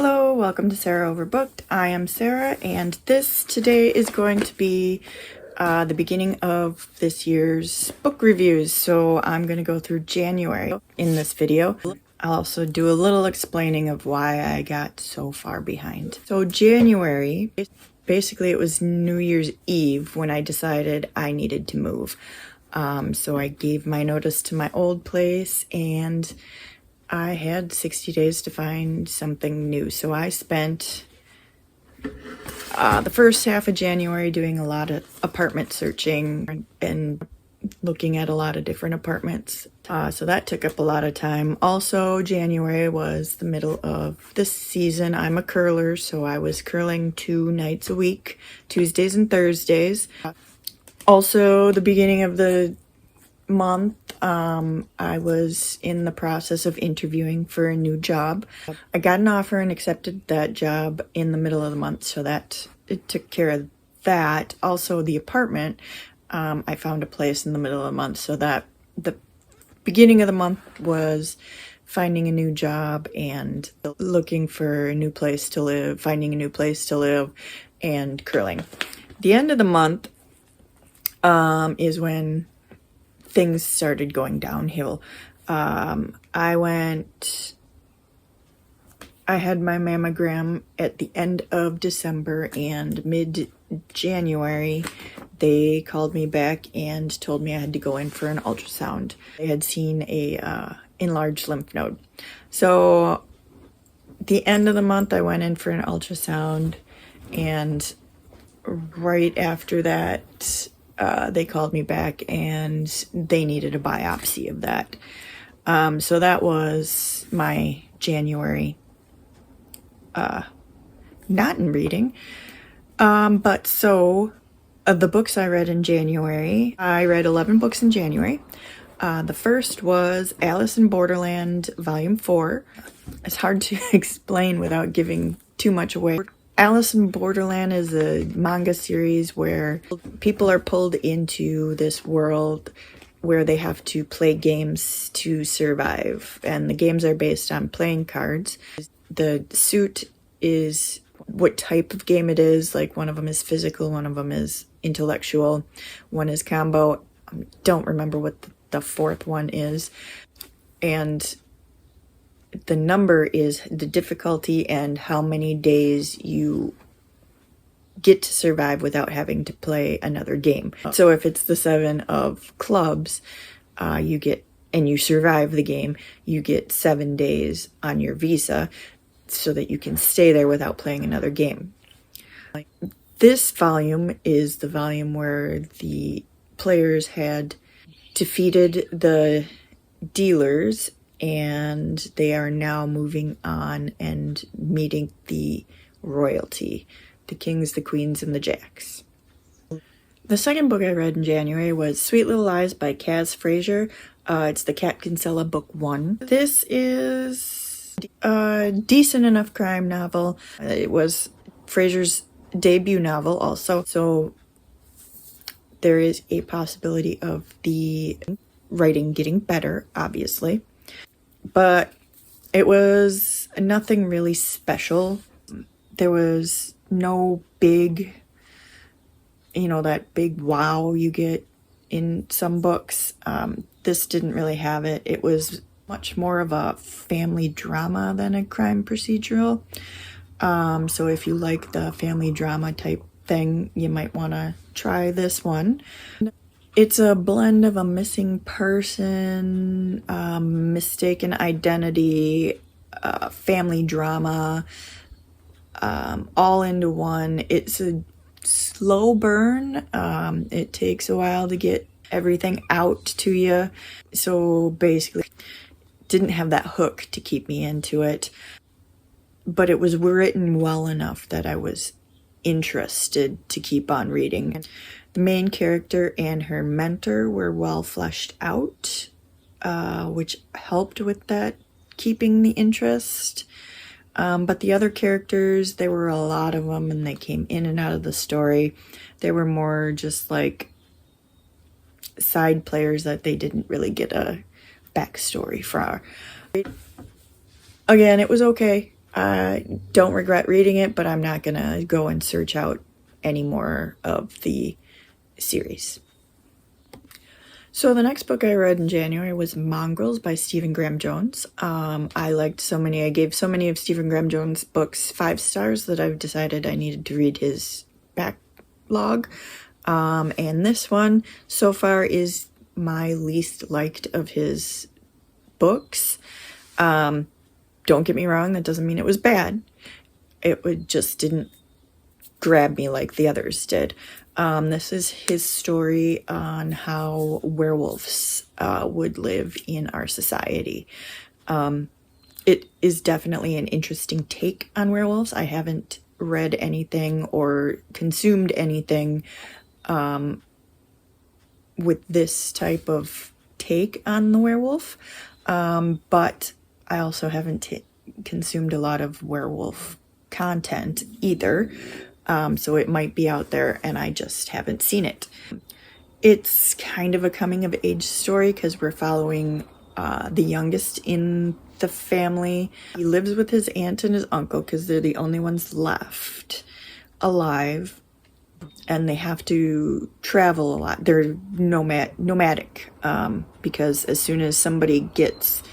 Hello, welcome to Sarah Overbooked. I am Sarah, and this today is going to be the beginning of this year's book reviews. So I'm going to go through January in this video. I'll also do a little explaining of why I got so far behind. So January, basically it was New Year's Eve when I decided I needed to move. So I gave my notice to my old place and I had 60 days to find something new. So I spent the first half of January doing a lot of apartment searching and looking at a lot of different apartments. So that took up a lot of time. Also, January was the middle of the season. I'm a curler, so I was curling 2 nights a week, Tuesdays and Thursdays. Also, the beginning of the month, I was in the process of interviewing for a new job. I got an offer and accepted that job in the middle of the month, so that it took care of that. Also, the apartment, I found a place in the middle of the month, so that the beginning of the month was finding a new job and looking for a new place to live, finding a new place to live, and curling. The end of the month is when things started going downhill. I had my mammogram at the end of December, and mid-January they called me back and told me I had to go in for an ultrasound. They had seen a enlarged lymph node. So the end of the month I went in for an ultrasound, and right after that they called me back and they needed a biopsy of that. So that was my January, not in reading. But so of the books I read in January, I read 11 books in January. The first was Alice in Boarderland, Volume 4. It's hard to explain without giving too much away. Alice in Boarderland is a manga series where people are pulled into this world where they have to play games to survive, and the games are based on playing cards. The suit is what type of game it is. Like, one of them is physical, one of them is intellectual, one is combo. I don't remember what the fourth one is. And the number is the difficulty and how many days you get to survive without having to play another game. So if it's the 7 of clubs, you survive the game, you get 7 days on your visa so that you can stay there without playing another game. This volume is the volume where the players had defeated the dealers, and they are now moving on and meeting the royalty, the kings, the queens, and the jacks. The second book I read in January was Sweet Little Lies by Kaz Frazier. It's the Cat Kinsella Book 1. This is a decent enough crime novel. It was Frazier's debut novel also, so there is a possibility of the writing getting better, obviously. But it was nothing really special. There was no big, that big wow you get in some books. This didn't really have it. It was much more of a family drama than a crime procedural. So if you like the family drama type thing, you might want to try this one. It's a blend of a missing person, mistaken identity, family drama, all into one. It's a slow burn. It takes a while to get everything out to you. So basically, didn't have that hook to keep me into it. But it was written well enough that I was interested to keep on reading. The main character and her mentor were well fleshed out, which helped with that, keeping the interest. But the other characters, there were a lot of them, and they came in and out of the story. They were more just like side players that they didn't really get a backstory for. Again, it was okay. I don't regret reading it, but I'm not gonna go and search out any more of the series. So the next book I read in January was Mongrels by Stephen Graham Jones. I gave so many of Stephen Graham Jones' books 5 stars that I've decided I needed to read his backlog. And this one so far is my least liked of his books. Don't get me wrong, that doesn't mean it was bad. Just didn't grab me like the others did. This is his story on how werewolves would live in our society. It is definitely an interesting take on werewolves. I haven't read anything or consumed anything with this type of take on the werewolf, but I also haven't consumed a lot of werewolf content either. So it might be out there and I just haven't seen it. It's kind of a coming of age story because we're following the youngest in the family. He lives with his aunt and his uncle because they're the only ones left alive, and they have to travel a lot. They're nomadic because as soon as somebody gets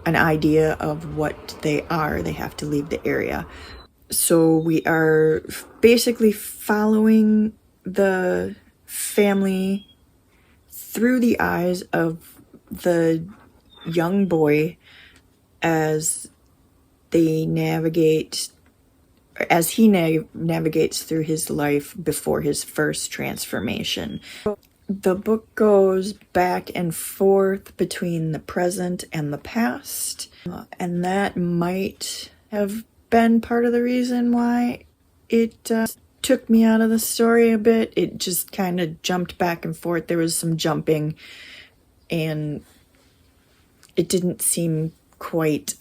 an idea of what they are, they have to leave the area. So we are basically following the family through the eyes of the young boy as he navigates through his life before his first transformation. The book goes back and forth between the present and the past, and that might have been part of the reason why it took me out of the story a bit. It just kind of jumped back and forth. There was some jumping, and it didn't seem quite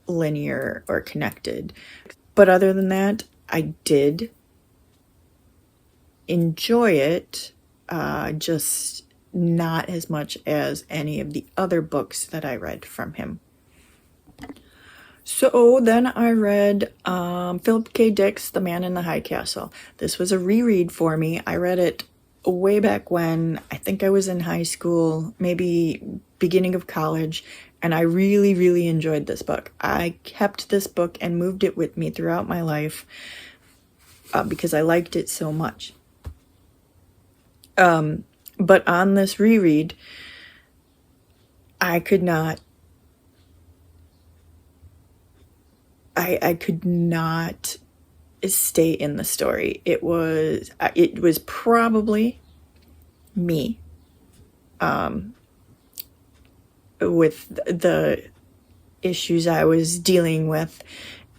linear or connected. But other than that, I did enjoy it, just not as much as any of the other books that I read from him. So then I read Philip K. Dick's The Man in the High Castle. This was a reread for me. I read it way back when I think I was in high school, maybe beginning of college, and I really, really enjoyed this book. I kept this book and moved it with me throughout my life because I liked it so much. But on this reread, I could not stay in the story. It was probably me with the issues I was dealing with,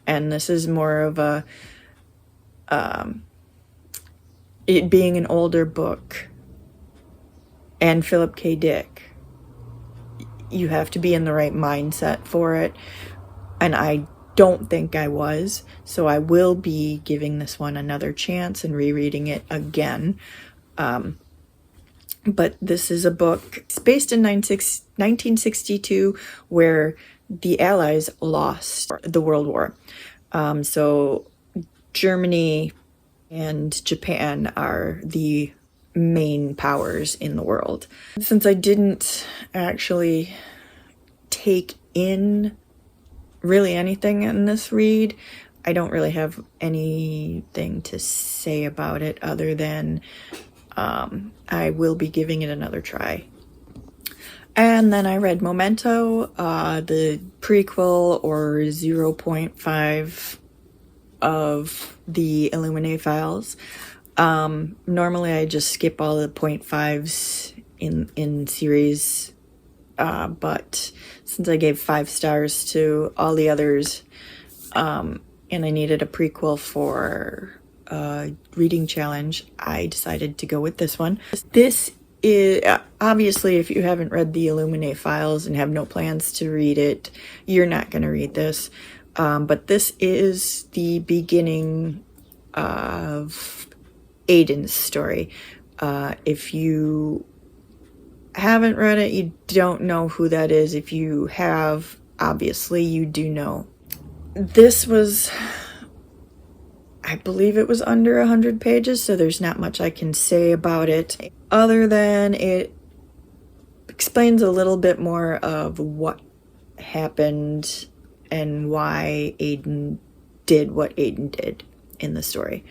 and this is more of a it being an older book and Philip K. Dick. You have to be in the right mindset for it, and I don't think I was, so I will be giving this one another chance and rereading it again. But this is a book, it's based in 1962, where the Allies lost the World War. So Germany and Japan are the main powers in the world. Since I didn't actually take in really anything in this read, I don't really have anything to say about it other than I will be giving it another try. And then I read Memento, the prequel or 0.5 of the Illuminae files. Normally I just skip all the 0.5s in series, but since I gave 5 stars to all the others, and I needed a prequel for reading challenge, I decided to go with this one. This is, obviously, if you haven't read the Illuminae files and have no plans to read it, you're not going to read this. But this is the beginning of Aiden's story. If you haven't read it, you don't know who that is. If you have, obviously you do know. This was, I believe it was under 100 pages, so there's not much I can say about it other than it explains a little bit more of what happened and why Aiden did what Aiden did in the story.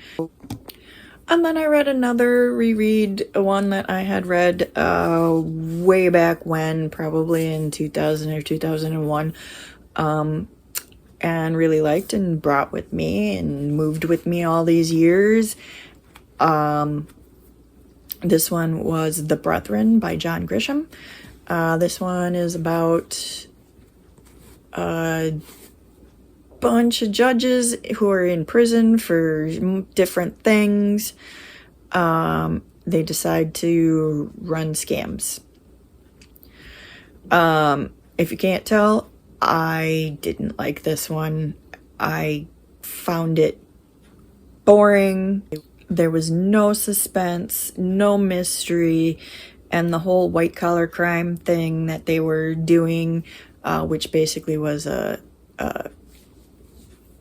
And then I read another reread, one that I had read way back when, probably in 2000 or 2001, and really liked and brought with me and moved with me all these years. This one was The Brethren by John Grisham. This one is about a bunch of judges who are in prison for different things. They decide to run scams. If you can't tell, I didn't like this one. I found it boring. There was no suspense, no mystery, and the whole white collar crime thing that they were doing, which basically was a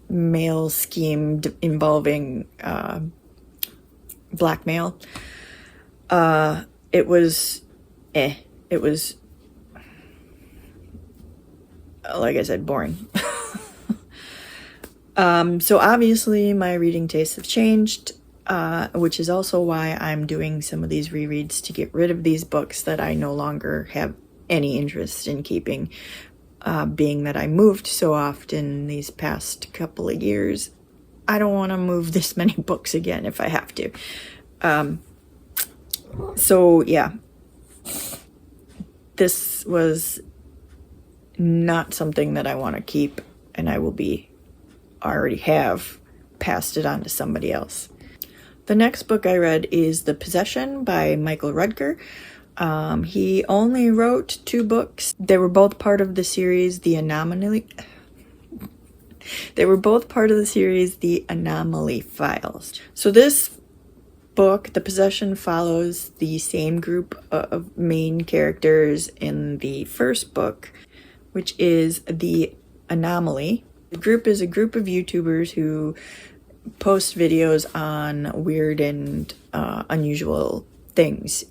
mail scheme involving blackmail. It was like I said, boring. So obviously my reading tastes have changed, which is also why I'm doing some of these rereads to get rid of these books that I no longer have any interest in keeping. Being that I moved so often these past couple of years, I don't want to move this many books again if I have to. So yeah, this was not something that I want to keep, and I already have passed it on to somebody else. The next book I read is The Possession by Michael Rudker. He only wrote 2 books. They were both part of the series, The Anomaly Files. So this book, The Possession, follows the same group of main characters in the first book, which is The Anomaly. The group is a group of YouTubers who post videos on weird and unusual things.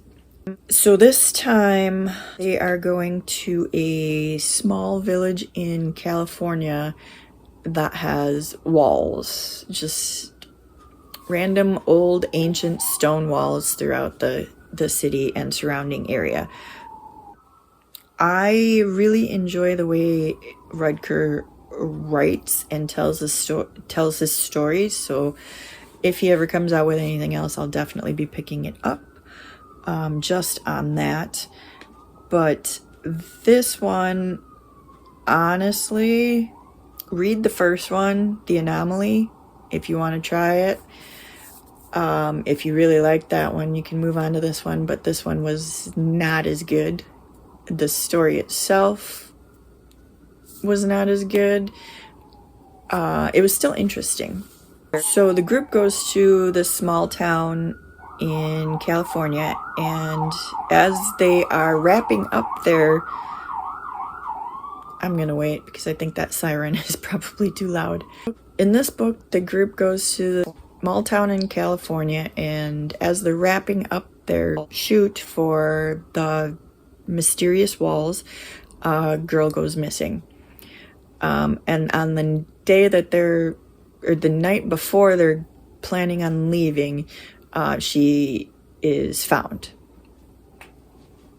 So this time they are going to a small village in California that has walls, just random old ancient stone walls throughout the city and surrounding area. I really enjoy the way Rudker writes and tells his stories, so if he ever comes out with anything else, I'll definitely be picking it up. Just on that. But this one, honestly, read the first one, The Anomaly, if you want to try it. If you really like that one, you can move on to this one, but this one was not as good. The story itself was not as good. It was still interesting. So the group goes to this small town in California, and as they are wrapping up their... I'm gonna wait because I think that siren is probably too loud. In this book, the group goes to the small town in California, and as they're wrapping up their shoot for the mysterious walls, a girl goes missing. And on the day that the night before they're planning on leaving, she is found.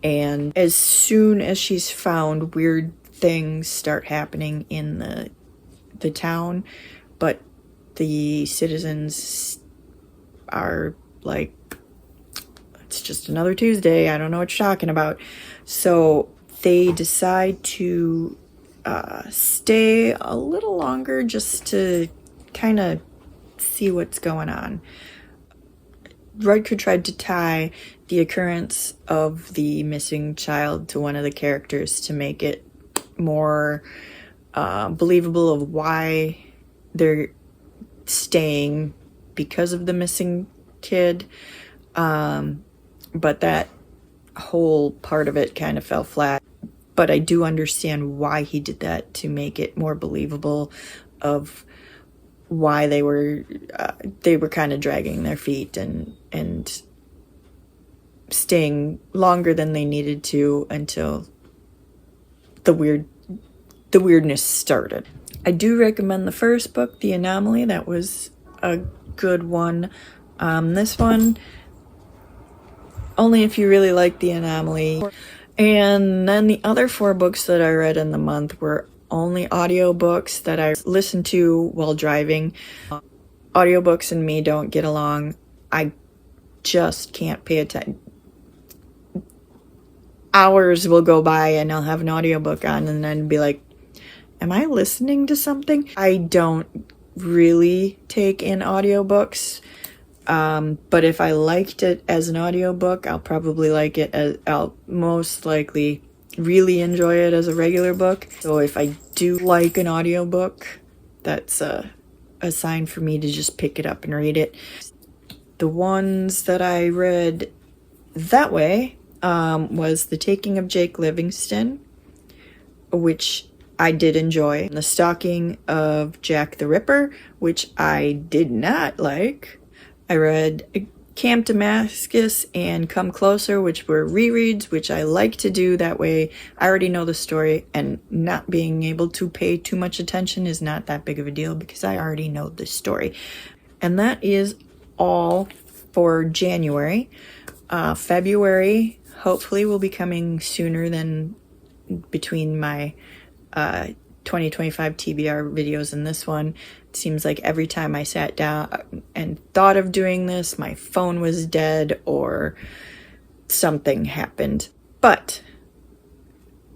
And as soon as she's found, weird things start happening in the town, but the citizens are like, it's just another Tuesday, I don't know what you're talking about. So they decide to stay a little longer just to kind of see what's going on. Rudker tried to tie the occurrence of the missing child to one of the characters to make it more believable of why they're staying because of the missing kid. But that whole part of it kind of fell flat. But I do understand why he did that, to make it more believable of why they were kind of dragging their feet and staying longer than they needed to until the weirdness started. I do recommend the first book, The Anomaly. That was a good one. This one, only if you really like The Anomaly. And then the other 4 books that I read in the month were only audiobooks that I listened to while driving. Audiobooks and me don't get along. I just can't pay attention. Hours will go by and I'll have an audiobook on and then be like, am I listening to something? I don't really take in audiobooks. But if I liked it as an audiobook, I'll probably like it as, I'll most likely really enjoy it as a regular book. So if I do like an audiobook, that's a sign for me to just pick it up and read it. The ones that I read that way was The Taking of Jake Livingston, which I did enjoy. The Stalking of Jack the Ripper, which I did not like. I read Camp Damascus and Come Closer, which were rereads, which I like to do. That way I already know the story, and not being able to pay too much attention is not that big of a deal because I already know the story. And that is all for January. February hopefully will be coming sooner than between my 2025 TBR videos and this one. It seems like every time I sat down and thought of doing this, my phone was dead or something happened. But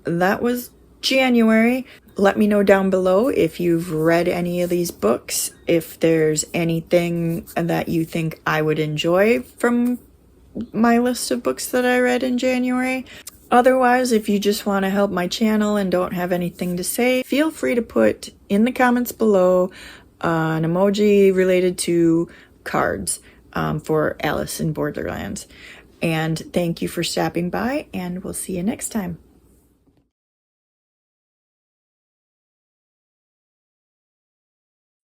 that was January. Let me know down below if you've read any of these books, if there's anything that you think I would enjoy from my list of books that I read in January. Otherwise, if you just want to help my channel and don't have anything to say, feel free to put in the comments below an emoji related to cards for Alice in Boarderland. And thank you for stopping by, and we'll see you next time.